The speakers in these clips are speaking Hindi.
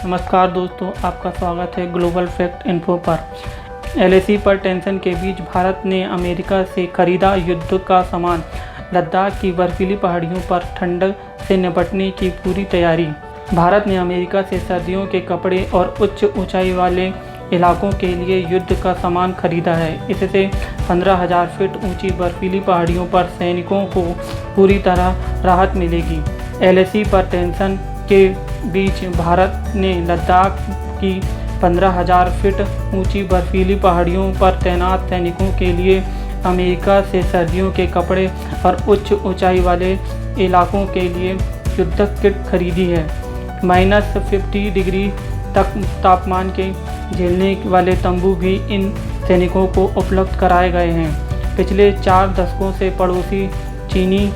नमस्कार दोस्तों, आपका स्वागत है ग्लोबल फैक्ट इन्फो पर। एलएसी पर टेंशन के बीच भारत ने अमेरिका से खरीदा युद्ध का सामान। लद्दाख की बर्फीली पहाड़ियों पर ठंड से निपटने की पूरी तैयारी। भारत ने अमेरिका से सर्दियों के कपड़े और उच्च ऊंचाई वाले इलाकों के लिए युद्ध का सामान खरीदा है। इससे 15,000 फीट ऊंची बर्फीली पहाड़ियों पर सैनिकों को पूरी तरह राहत मिलेगी। एलएसी पर टेंशन के बीच भारत ने लद्दाख की 15,000 फीट ऊंची बर्फीली पहाड़ियों पर तैनात सैनिकों के लिए अमेरिका से सर्दियों के कपड़े और उच्च ऊंचाई वाले इलाकों के लिए युद्धक किट खरीदी है। -50 डिग्री तक तापमान के झेलने वाले तंबू भी इन सैनिकों को उपलब्ध कराए गए हैं। पिछले 4 दशकों से पड़ोसी चीनी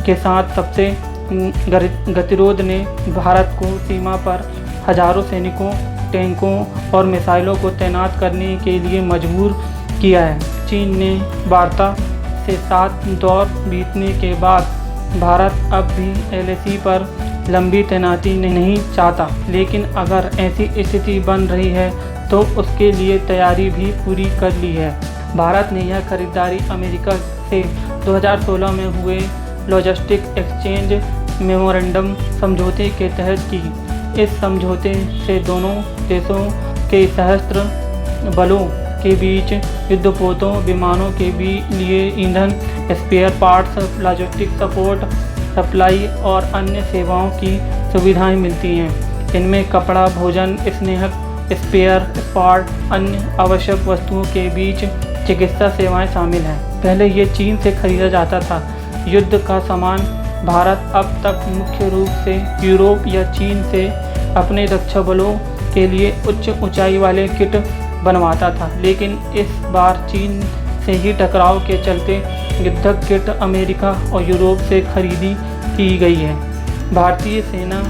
के साथ सबसे गतिरोध ने भारत को सीमा पर हजारों सैनिकों, टैंकों और मिसाइलों को तैनात करने के लिए मजबूर किया है। चीन ने वार्ता से 7 दौर बीतने के बाद भारत अब भी एलएसी पर लंबी तैनाती नहीं चाहता, लेकिन अगर ऐसी स्थिति बन रही है तो उसके लिए तैयारी भी पूरी कर ली है। भारत ने यह खरीदारी अमेरिका से 2016 में हुए लॉजिस्टिक एक्सचेंज मेमोरेंडम समझौते के तहत की। इस समझौते से दोनों देशों के सशस्त्र बलों के बीच युद्धपोतों, विमानों के लिए ईंधन, spare parts, logistic support, supply और अन्य सेवाओं की सुविधाएं मिलती हैं। इनमें कपड़ा, भोजन, स्नेहक, स्पेयर पार्ट, अन्य आवश्यक वस्तुओं के बीच चिकित्सा सेवाएं शामिल हैं। पहले ये चीन से खरीदा जाता था। युद्ध का सामान भारत अब तक मुख्य रूप से यूरोप या चीन से अपने रक्षा बलों के लिए उच्च ऊंचाई वाले किट बनवाता था, लेकिन इस बार चीन से ही टकराव के चलते युद्धक किट अमेरिका और यूरोप से खरीदी की गई है। भारतीय सेना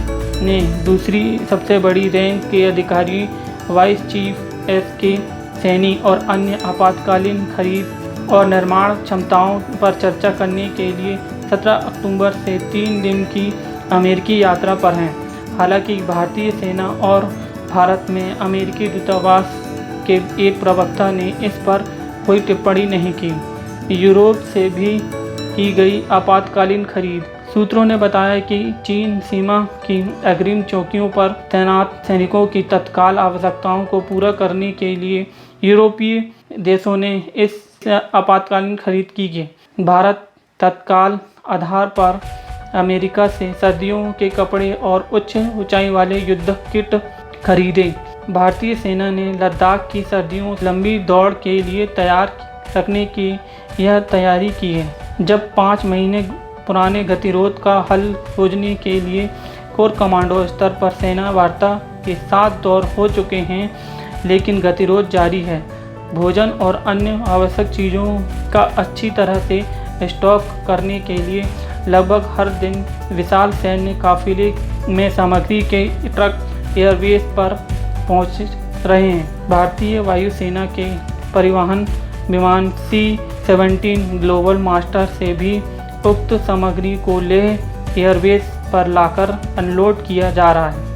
ने दूसरी सबसे बड़ी रैंक के अधिकारी वाइस चीफ एस.के. सैनी और अन्य आपातकालीन खरीद और निर्माण क्षमताओं पर चर्चा करने के लिए 17 अक्टूबर से 3 दिन की अमेरिकी यात्रा पर हैं। हालांकि भारतीय सेना और भारत में अमेरिकी दूतावास के एक प्रवक्ता ने इस पर कोई टिप्पणी नहीं की। यूरोप से भी की गई आपातकालीन खरीद। सूत्रों ने बताया कि चीन सीमा की अग्रिम चौकियों पर तैनात सैनिकों की तत्काल आवश्यकताओं को पूरा करने के लिए यूरोपीय देशों ने इस आपातकालीन खरीद की है। भारत तत्काल आधार पर अमेरिका से सर्दियों के कपड़े और उच्च ऊंचाई वाले युद्ध किट खरीदे। भारतीय सेना ने लद्दाख की सर्दियों लंबी दौड़ के लिए तैयार रखने की यह तैयारी की है। जब 5 महीने पुराने गतिरोध का हल खोजने के लिए कोर कमांडो स्तर पर सेना वार्ता के 7 दौर हो चुके हैं, लेकिन गतिरोध जारी है। भोजन और अन्य आवश्यक चीज़ों का अच्छी तरह से स्टॉक करने के लिए लगभग हर दिन विशाल सैन्य काफिले में सामग्री के ट्रक एयरबेस पर पहुंच रहे हैं। भारतीय वायुसेना के परिवहन विमान C-17 ग्लोबल मास्टर से भी उक्त सामग्री को लेह एयरबेस पर लाकर अनलोड किया जा रहा है।